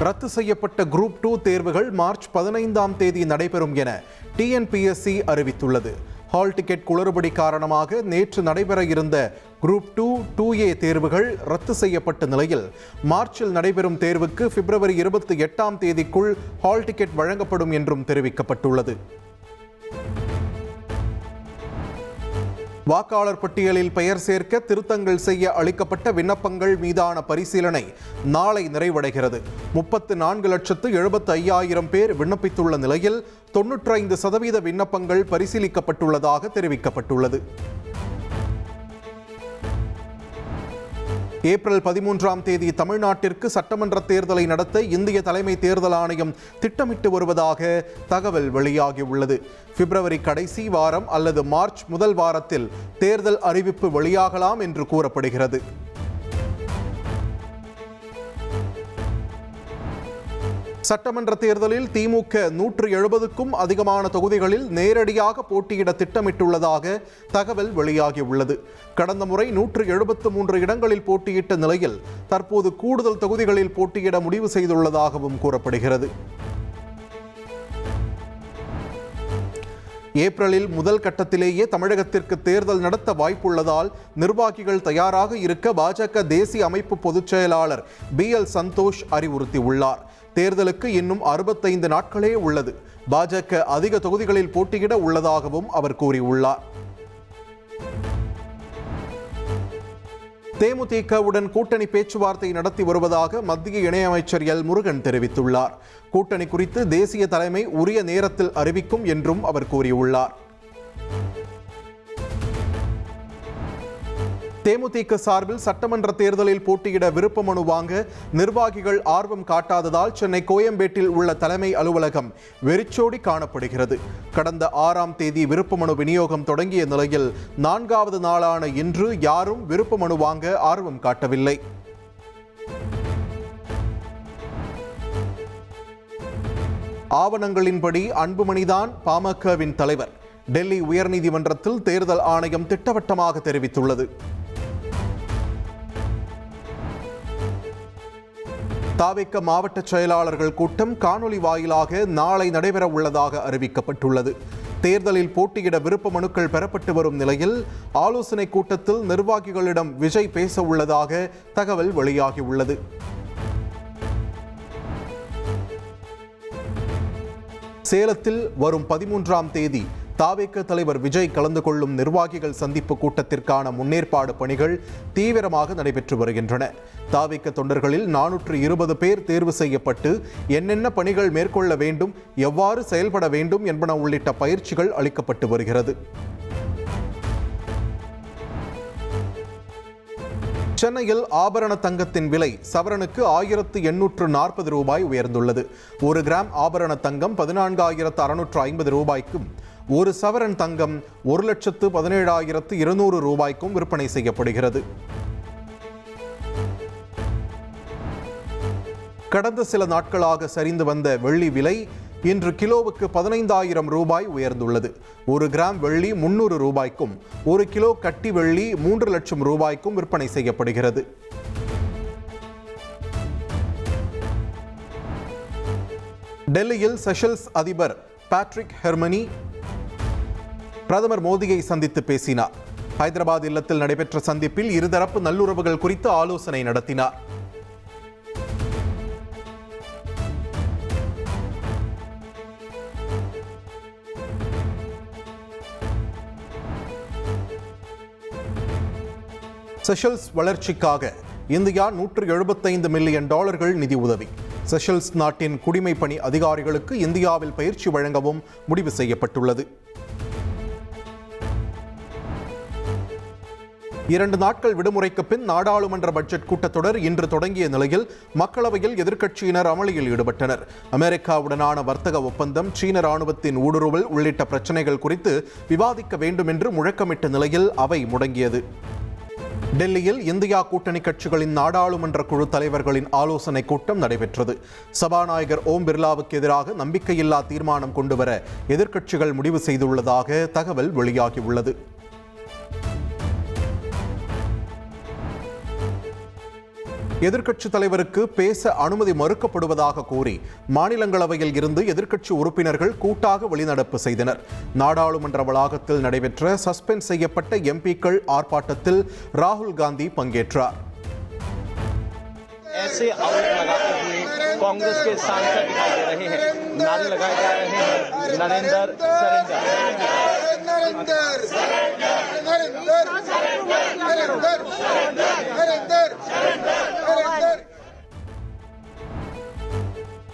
ரத்து செய்யப்பட்ட குரூப் 2 தேர்வுகள் மார்ச் 15ஆம் தேதி நடைபெறும் என டிஎன்பிஎஸ்சி அறிவித்துள்ளது. ஹால் டிக்கெட் குளறுபடி காரணமாக நேற்று நடைபெற இருந்த குரூப் 2, 2A தேர்வுகள் ரத்து செய்யப்பட்ட நிலையில் மார்ச்சில் நடைபெறும் தேர்வுக்கு பிப்ரவரி 28ஆம் தேதிக்குள் ஹால் டிக்கெட் வழங்கப்படும் என்றும் தெரிவிக்கப்பட்டுள்ளது. வாக்காளர் பட்டியலில் பெயர் சேர்க்க திருத்தங்கள் செய்ய அளிக்கப்பட்ட விண்ணப்பங்கள் மீதான பரிசீலனை நாளை நிறைவடைகிறது. 34,75,000 பேர் விண்ணப்பித்துள்ள நிலையில் 95% விண்ணப்பங்கள் பரிசீலிக்கப்பட்டுள்ளதாக தெரிவிக்கப்பட்டுள்ளது. ஏப்ரல் 13ஆம் தேதி தமிழ்நாட்டிற்கு சட்டமன்ற தேர்தலை நடத்த இந்திய தலைமை தேர்தல் ஆணையம் திட்டமிட்டு வருவதாக தகவல் வெளியாகியுள்ளது. பிப்ரவரி கடைசி வாரம் அல்லது மார்ச் முதல் வாரத்தில் தேர்தல் அறிவிப்பு வெளியாகலாம் என்று கூறப்படுகிறது. சட்டமன்ற தேர்தலில் திமுக 170க்கும் அதிகமான தொகுதிகளில் நேரடியாக போட்டியிட திட்டமிட்டுள்ளதாக தகவல் வெளியாகியுள்ளது. கடந்த முறை 173 இடங்களில் போட்டியிட்ட நிலையில் தற்போது கூடுதல் தொகுதிகளில் போட்டியிட முடிவு செய்துள்ளதாகவும் கூறப்படுகிறது. ஏப்ரலில் முதல் கட்டத்திலேயே தமிழகத்திற்கு தேர்தல் நடத்த வாய்ப்புள்ளதால் நிர்வாகிகள் தயாராக இருக்க பாஜக தேசிய அமைப்பு பொதுச் செயலாளர் BL சந்தோஷ் அறிவுறுத்தியுள்ளார். தேர்தலுக்கு இன்னும் 65 நாட்களே உள்ளது. பாஜக அதிக தொகுதிகளில் போட்டியிட உள்ளதாகவும் அவர் கூறியுள்ளார். தேமுதிகவுடன் கூட்டணி பேச்சுவார்த்தை நடத்தி வருவதாக மத்திய இணையமைச்சர் எல் முருகன் தெரிவித்துள்ளார். கூட்டணி குறித்து தேசிய தலைமை உரிய நேரத்தில் அறிவிக்கும் என்றும் அவர் கூறியுள்ளார். தேமுதிக சார்பில் சட்டமன்ற தேர்தலில் போட்டியிட விருப்ப மனு வாங்க நிர்வாகிகள் ஆர்வம் காட்டாததால் சென்னை கோயம்பேட்டில் உள்ள தலைமை அலுவலகம் வெறிச்சோடி காணப்படுகிறது. கடந்த 6ஆம் தேதி விருப்ப மனு விநியோகம் தொடங்கிய நிலையில் 4வது நாளான இன்று யாரும் விருப்ப மனு வாங்க ஆர்வம் காட்டவில்லை. ஆவணங்களின்படி அன்புமணிதான் பாமகவின் தலைவர். டெல்லி உயர்நீதிமன்றத்தில் தேர்தல் ஆணையம் திட்டவட்டமாக தெரிவித்துள்ளது. தாவேக மாவட்ட செயலாளர்கள் கூட்டம் காணொலி வாயிலாக நாளை நடைபெற உள்ளதாக அறிவிக்கப்பட்டுள்ளது. தேர்தலில் போட்டியிட விருப்ப மனுக்கள் பெறப்பட்டு வரும் நிலையில் ஆலோசனை கூட்டத்தில் நிர்வாகிகளிடம் விஜய் பேச உள்ளதாக தகவல் வெளியாகியுள்ளது. சேலத்தில் வரும் 13ஆம் தேதி தாவேக தலைவர் விஜய் கலந்து கொள்ளும் நிர்வாகிகள் சந்திப்பு கூட்டத்திற்கான முன்னேற்பாடு பணிகள் தீவிரமாக நடைபெற்று வருகின்றன. தாவேக தொண்டர்களில் 420 பேர் தேர்வு செய்யப்பட்டு என்னென்ன பணிகள் மேற்கொள்ள வேண்டும், எவ்வாறு செயல்பட வேண்டும் என்பன உள்ளிட்ட பயிற்சிகள் அளிக்கப்பட்டு வருகிறது. சென்னையில் ஆபரண தங்கத்தின் விலை சவரனுக்கு 1840 ரூபாய் உயர்ந்துள்ளது. 1 கிராம் ஆபரண தங்கம் 14,650 ரூபாய்க்கும், 1 சவரன் தங்கம் 1,17,200 ரூபாய்க்கும் விற்பனை செய்யப்படுகிறது. கடந்த சில நாட்களாக சரிந்து வந்த வெள்ளி விலை இன்று கிலோவுக்கு 15,000 ரூபாய் உயர்ந்துள்ளது. 1 கிராம் வெள்ளி 300 ரூபாய்க்கும், 1 கிலோ கட்டி வெள்ளி 3 லட்சம் ரூபாய்க்கும் விற்பனை செய்யப்படுகிறது. டெல்லியில் செஷல்ஸ் அதிபர் பேட்ரிக் ஹெர்மனி பிரதமர் மோடியை சந்தித்து பேசினார். ஹைதராபாத் இல்லத்தில் நடைபெற்ற சந்திப்பில் இருதரப்பு நல்லுறவுகள் குறித்து ஆலோசனை நடத்தினார். செஷல்ஸ் வளர்ச்சிக்காக இந்தியா $175 மில்லியன் நிதி உதவி. செஷல்ஸ் நாட்டின் குடிமை பணி அதிகாரிகளுக்கு இந்தியாவில் பயிற்சி வழங்கவும் முடிவு செய்யப்பட்டுள்ளது. 2 நாட்கள் விடுமுறைக்கு பின் நாடாளுமன்ற பட்ஜெட் கூட்டத்தொடர் இன்று தொடங்கிய நிலையில் மக்களவையில் எதிர்க்கட்சியினர் அமளியில் ஈடுபட்டனர். அமெரிக்காவுடனான வர்த்தக ஒப்பந்தம், சீன ராணுவத்தின் ஊடுருவல் உள்ளிட்ட பிரச்சனைகள் குறித்து விவாதிக்க வேண்டும் என்று முழக்கமிட்ட நிலையில் அவை முடங்கியது. டெல்லியில் இந்தியா கூட்டணி கட்சிகளின் நாடாளுமன்ற குழு தலைவர்களின் ஆலோசனை கூட்டம் நடைபெற்றது. சபாநாயகர் ஓம் பிர்லாவுக்கு எதிராக நம்பிக்கையில்லா தீர்மானம் கொண்டுவர எதிர்க்கட்சிகள் முடிவு செய்துள்ளதாக தகவல் வெளியாகியுள்ளது. எதிர்க்கட்சித் தலைவருக்கு பேச அனுமதி மறுக்கப்படுவதாக கூறி மாநிலங்களவையில் இருந்து எதிர்க்கட்சி உறுப்பினர்கள் கூட்டாக வெளிநடப்பு செய்தனர். நாடாளுமன்ற வளாகத்தில் நடைபெற்ற சஸ்பெண்ட் செய்யப்பட்ட எம்பிக்கள் ஆர்ப்பாட்டத்தில் ராகுல் காந்தி பங்கேற்றார். ऐसे आरोप लगाते हुए कांग्रेस के सांसद दिखाई दे रहे हैं. नारे लगाए जा रहे हैं. नरेंद्र सरेंडर.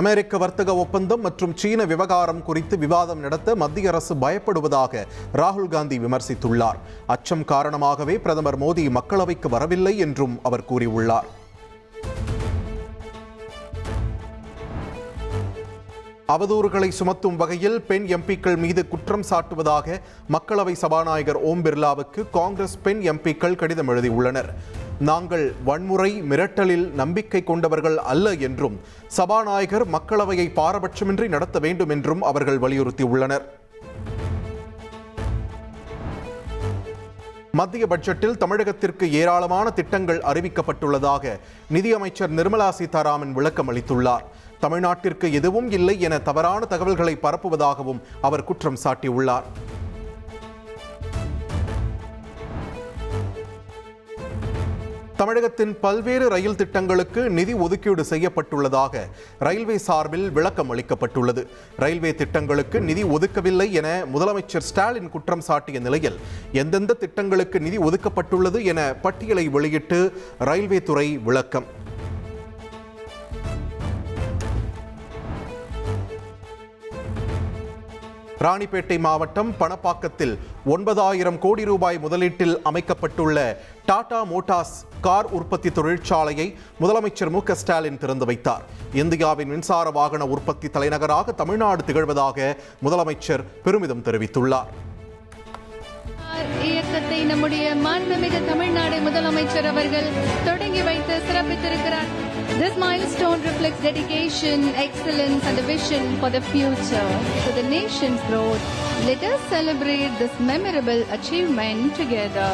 அமெரிக்க வர்த்தக ஒப்பந்தம் மற்றும் சீன விவகாரம் குறித்து விவாதம் நடத்த மத்திய அரசு பயப்படுவதாக ராகுல் காந்தி விமர்சித்துள்ளார். அச்சம் காரணமாகவே பிரதமர் மோடி மக்களவைக்கு வரவில்லை என்றும் அவர் கூறியுள்ளார். அவதூறுகளை சுமத்தும் வகையில் பெண் எம்பிக்கள் மீது குற்றம் சாட்டுவதாக மக்களவை சபாநாயகர் ஓம் பிர்லாவுக்கு காங்கிரஸ் பெண் எம்பிக்கள் கடிதம் எழுதியுள்ளனர். நாங்கள் வன்முறை மிரட்டலில் நம்பிக்கை கொண்டவர்கள் அல்ல என்றும் சபாநாயகர் மக்களவையை பாரபட்சமின்றி நடத்த வேண்டும் என்றும் அவர்கள் வலியுறுத்தியுள்ளனர். மத்திய பட்ஜெட்டில் தமிழகத்திற்கு ஏராளமான திட்டங்கள் அறிவிக்கப்பட்டுள்ளதாக நிதியமைச்சர் நிர்மலா சீதாராமன் விளக்கம் அளித்துள்ளார். தமிழ்நாட்டிற்கு எதுவும் இல்லை என தவறான தகவல்களை பரப்புவதாகவும் அவர் குற்றம் சாட்டியுள்ளார். தமிழகத்தின் பல்வேறு ரயில் திட்டங்களுக்கு நிதி ஒதுக்கீடு செய்யப்பட்டுள்ளதாக ரயில்வே சார்பில் விளக்கம் அளிக்கப்பட்டுள்ளது. ரயில்வே திட்டங்களுக்கு நிதி ஒதுக்கவில்லை என முதலமைச்சர் ஸ்டாலின் குற்றம் சாட்டிய நிலையில் எந்தெந்த திட்டங்களுக்கு நிதி ஒதுக்கப்பட்டுள்ளது என பட்டியலை வெளியிட்டு ரயில்வே துறை விளக்கம். ராணிப்பேட்டை மாவட்டம் பணப்பாக்கத்தில் 9,000 கோடி ரூபாய் முதலீட்டில் அமைக்கப்பட்டுள்ள டாடா மோட்டார்ஸ் கார் உற்பத்தி தொழிற்சாலையை முதலமைச்சர் மு.க. ஸ்டாலின் திறந்து வைத்தார். இந்தியாவின் மின்சார வாகன உற்பத்தி தலைநகராக தமிழ்நாடு திகழ்வதாக முதலமைச்சர் பெருமிதம் தெரிவித்துள்ளார். இயக்கத்தை நம்முடைய மாண்புமிகு தமிழ்நாடு முதலமைச்சர் அவர்கள் தொடங்கி வைத்து சிறப்பித்திருக்கிறார். This milestone reflects dedication, excellence and a vision for the future to the nation's growth. Let us celebrate this memorable achievement together.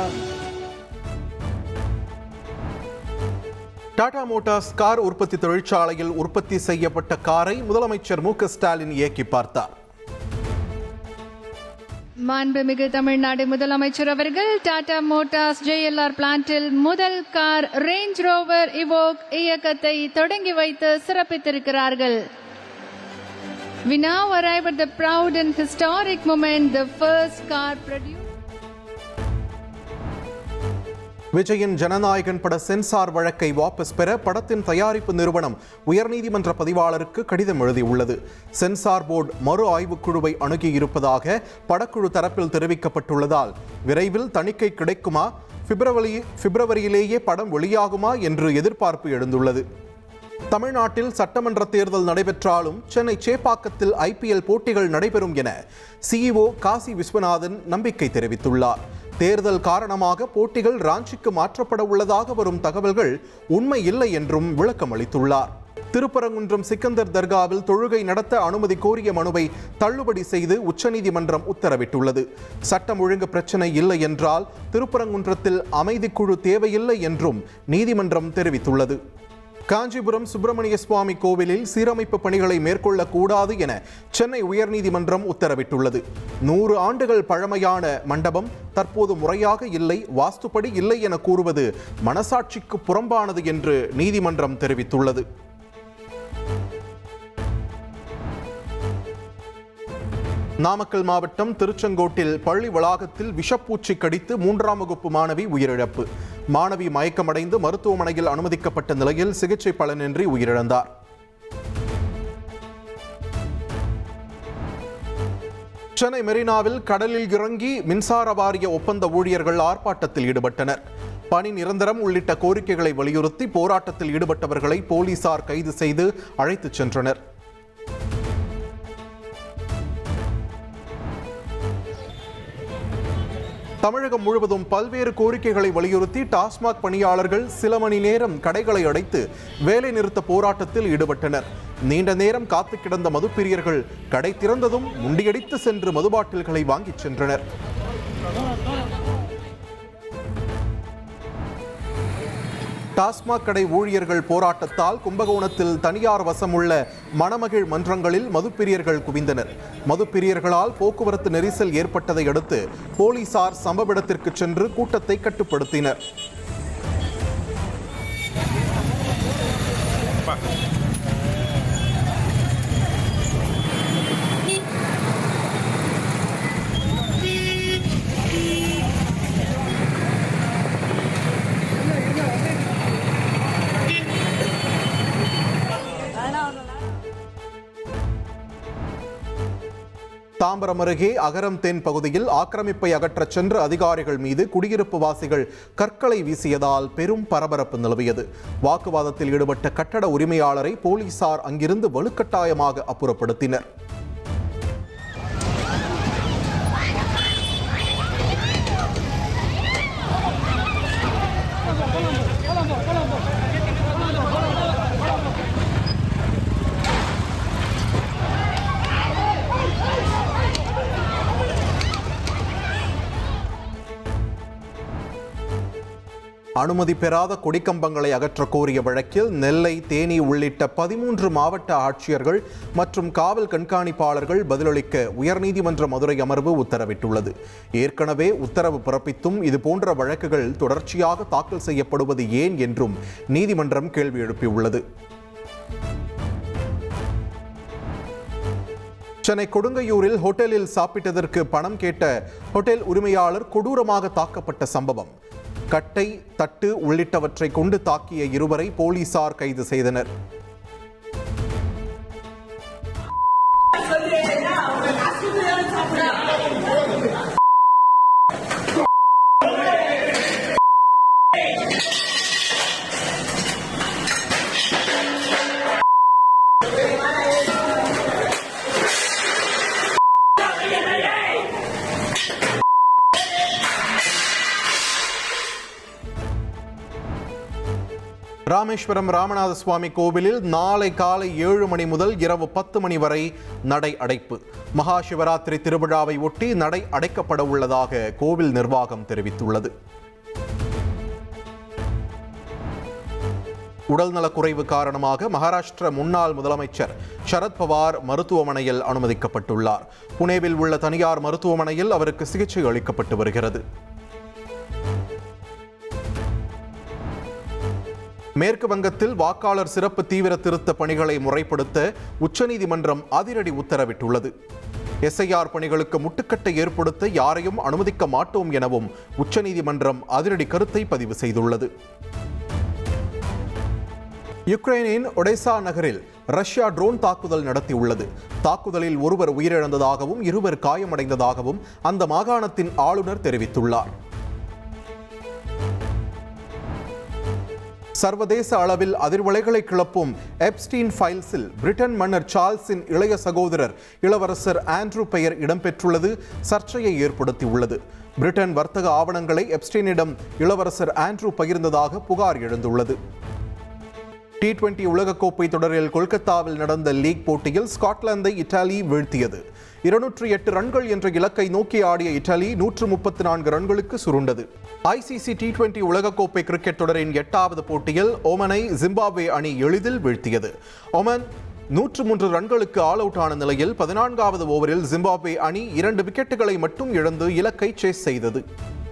Tata Motors car உற்பத்தி தொழிற்சாலையில் உற்பத்தி செய்யப்பட்ட காரை முதலமைச்சர் மு.க. ஸ்டாலின் இயக்கி பார்த்தார். மாண்புமிகு தமிழ்நாடு முதலமைச்சர் அவர்கள் டாடா மோட்டார்ஸ் JLR பிளான்ட்டில் முதல் கார் ரேஞ்ச் ரோவர் இவோக் இயக்கத்தை தொடங்கி வைத்து சிறப்பித்திருக்கிறார்கள். We now arrive at the proud and historic moment, the first car produced. விஜயின் ஜனநாயகன் பட சென்சார் வழக்கை வாபஸ் பெற படத்தின் தயாரிப்பு நிறுவனம் உயர்நீதிமன்ற பதிவாளருக்கு கடிதம் எழுதியுள்ளது. சென்சார் போர்டு மறு ஆய்வுக்குழுவை அணுகியிருப்பதாக படக்குழு தரப்பில் தெரிவிக்கப்பட்டுள்ளதால் விரைவில் தணிக்கை கிடைக்குமா, பிப்ரவரியிலேயே படம் வெளியாகுமா என்று எதிர்பார்ப்பு எழுந்துள்ளது. தமிழ்நாட்டில் சட்டமன்ற தேர்தல் நடைபெற்றாலும் சென்னை சேப்பாக்கத்தில் IPL போட்டிகள் நடைபெறும் என CEO காசி விஸ்வநாதன் நம்பிக்கை தெரிவித்துள்ளார். தேர்தல் காரணமாக போட்டிகள் ராஞ்சிக்கு மாற்றப்பட உள்ளதாக வரும் தகவல்கள் உண்மை இல்லை என்றும் விளக்கம் அளித்துள்ளார். திருப்பரங்குன்றம் சிக்கந்தர் தர்காவில் தொழுகை நடத்த அனுமதி கோரிய மனுவை தள்ளுபடி செய்து உச்சநீதிமன்றம் உத்தரவிட்டுள்ளது. சட்டம் ஒழுங்கு பிரச்சனை இல்லை என்றால் திருப்பரங்குன்றத்தில் அமைதிக்குழு தேவையில்லை என்றும் நீதிமன்றம் தெரிவித்துள்ளது. காஞ்சிபுரம் சுப்பிரமணிய சுவாமி கோவிலில் சீரமைப்பு பணிகளை மேற்கொள்ளக்கூடாது என சென்னை உயர்நீதிமன்றம் உத்தரவிட்டுள்ளது. 100 ஆண்டுகள் பழமையான மண்டபம் தற்போது முறையாக இல்லை, வாஸ்துப்படி இல்லை என கூறுவது மனசாட்சிக்கு புறம்பானது என்று நீதிமன்றம் தெரிவித்துள்ளது. நாமக்கல் மாவட்டம் திருச்செங்கோட்டில் பள்ளி வளாகத்தில் விஷப்பூச்சி கடித்து 3ஆம் வகுப்பு மாணவி உயிரிழப்பு. மாணவி மயக்கமடைந்து மருத்துவமனையில் அனுமதிக்கப்பட்ட நிலையில் சிகிச்சை பலனின்றி உயிரிழந்தார். சென்னை மெரினாவில் கடலில் இறங்கி மின்சார வாரிய ஒப்பந்த ஊழியர்கள் ஆர்ப்பாட்டத்தில் ஈடுபட்டனர். பணி நிரந்தரம் உள்ளிட்ட கோரிக்கைகளை வலியுறுத்தி போராட்டத்தில் ஈடுபட்டவர்களை போலீசார் கைது செய்து அழைத்துச் சென்றனர். தமிழகம் முழுவதும் பல்வேறு கோரிக்கைகளை வலியுறுத்தி டாஸ்மாக் பணியாளர்கள் சில மணி நேரம் கடைகளை அடைத்து வேலை நிறுத்த போராட்டத்தில் ஈடுபட்டனர். நீண்ட நேரம் காத்து கிடந்த மதுப்பிரியர்கள் கடை திறந்ததும் முண்டியடித்து சென்று மதுபாட்டில்களை வாங்கிச் சென்றனர். டாஸ்மாக் கடை ஊழியர்கள் போராட்டத்தால் கும்பகோணத்தில் தனியார் வசமுள்ள மணமகிழ் மன்றங்களில் மதுப்பிரியர்கள் குவிந்தனர். மதுப்பிரியர்களால் போக்குவரத்து நெரிசல் ஏற்பட்டதை அடுத்து போலீசார் சம்பவ இடத்திற்கு சென்று கூட்டத்தை கட்டுப்படுத்தினர். தாம்பரம் அருகே அகரம் தென் பகுதியில் ஆக்கிரமிப்பை அகற்றச் சென்ற அதிகாரிகள் மீது குடியிருப்பு வாசிகள் கற்களை வீசியதால் பெரும் பரபரப்பு நிலவியது. வாக்குவாதத்தில் ஈடுபட்ட கட்டட உரிமையாளரை போலீசார் அங்கிருந்து வலுக்கட்டாயமாக அப்புறப்படுத்தினர். அனுமதி பெறாத கொடிக்கம்பங்களை அகற்ற கோரிய வழக்கில் நெல்லை, தேனி உள்ளிட்ட 13 மாவட்ட ஆட்சியர்கள் மற்றும் காவல் கண்காணிப்பாளர்கள் பதிலளிக்க உயர்நீதிமன்ற மதுரை அமர்வு உத்தரவிட்டுள்ளது. ஏற்கனவே உத்தரவு பிறப்பித்தும் இதுபோன்ற வழக்குகள் தொடர்ச்சியாக தாக்கல் செய்யப்படுவது ஏன் என்றும் நீதிமன்றம் கேள்வி எழுப்பியுள்ளது. சென்னை கொடுங்கையூரில் ஹோட்டலில் சாப்பிட்டதற்கு பணம் கேட்ட ஹோட்டல் உரிமையாளர் கொடூரமாக தாக்கப்பட்ட சம்பவம். கட்டை, தட்டு உள்ளிட்டவற்றை கொண்டு தாக்கிய இருவரை போலீசார் கைது செய்தனர். ராமேஸ்வரம் ராமநாத சுவாமி கோவிலில் நாளை காலை 7 மணி முதல் இரவு 10 மணி வரை நடை அடைப்பு. மகா சிவராத்திரி திருவிழாவை ஒட்டி நடை அடைக்கப்பட உள்ளதாக கோவில் நிர்வாகம் தெரிவித்துள்ளது. உடல்நலக்குறைவு காரணமாக மகாராஷ்டிர முன்னாள் முதலமைச்சர் சரத்பவார் மருத்துவமனையில் அனுமதிக்கப்பட்டுள்ளார். புனேவில் உள்ள தனியார் மருத்துவமனையில் அவருக்கு சிகிச்சை அளிக்கப்பட்டு வருகிறது. மேற்கு வங்கத்தில் வாக்காளர் சிறப்பு தீவிர திருத்த பணிகளை முறைப்படுத்த உச்சநீதிமன்றம் அதிரடி உத்தரவிட்டுள்ளது. எஸ்ஐஆர் பணிகளுக்கு முட்டுக்கட்டை ஏற்படுத்த யாரையும் அனுமதிக்க மாட்டோம் எனவும் உச்சநீதிமன்றம் அதிரடி கருத்தை பதிவு செய்துள்ளது. யுக்ரைனின் ஒடெசா நகரில் ரஷ்யா ட்ரோன் தாக்குதல் நடத்தியுள்ளது. தாக்குதலில் ஒருவர் உயிரிழந்ததாகவும் 2 காயமடைந்ததாகவும் அந்த மாகாணத்தின் ஆளுநர் தெரிவித்துள்ளார். சர்வதேச அளவில் அதிர்வலைகளை கிளப்பும் எப்ஸ்டீன் ஃபைல்ஸில் பிரிட்டன் மன்னர் சார்ல்ஸின் இளைய சகோதரர் இளவரசர் ஆண்ட்ரூ பெயர் இடம்பெற்றுள்ளது சர்ச்சையை ஏற்படுத்தியுள்ளது. பிரிட்டன் வர்த்தக ஆவணங்களை எப்ஸ்டீனிடம் இளவரசர் ஆண்ட்ரூ பகிர்ந்ததாக புகார் எழுந்துள்ளது. T20 உலகக்கோப்பை தொடரில் கொல்கத்தாவில் நடந்த லீக் போட்டியில் ஸ்காட்லாந்தை இத்தாலி வீழ்த்தியது. 208 ரன்கள் என்ற இலக்கை நோக்கி ஆடிய இத்தாலி 134 ரன்களுக்கு சுருண்டது. ICC T20 உலகக்கோப்பை கிரிக்கெட் தொடரின் 8வது போட்டியில் ஓமனை ஜிம்பாப்வே அணி எளிதில் வீழ்த்தியது. ஓமன் 103 ரன்களுக்கு ஆல் அவுட் ஆன நிலையில் 14வது ஓவரில் ஜிம்பாப்வே அணி 2 விக்கெட்டுகளை மட்டும் இழந்து இலக்கை சேஸ் செய்தது.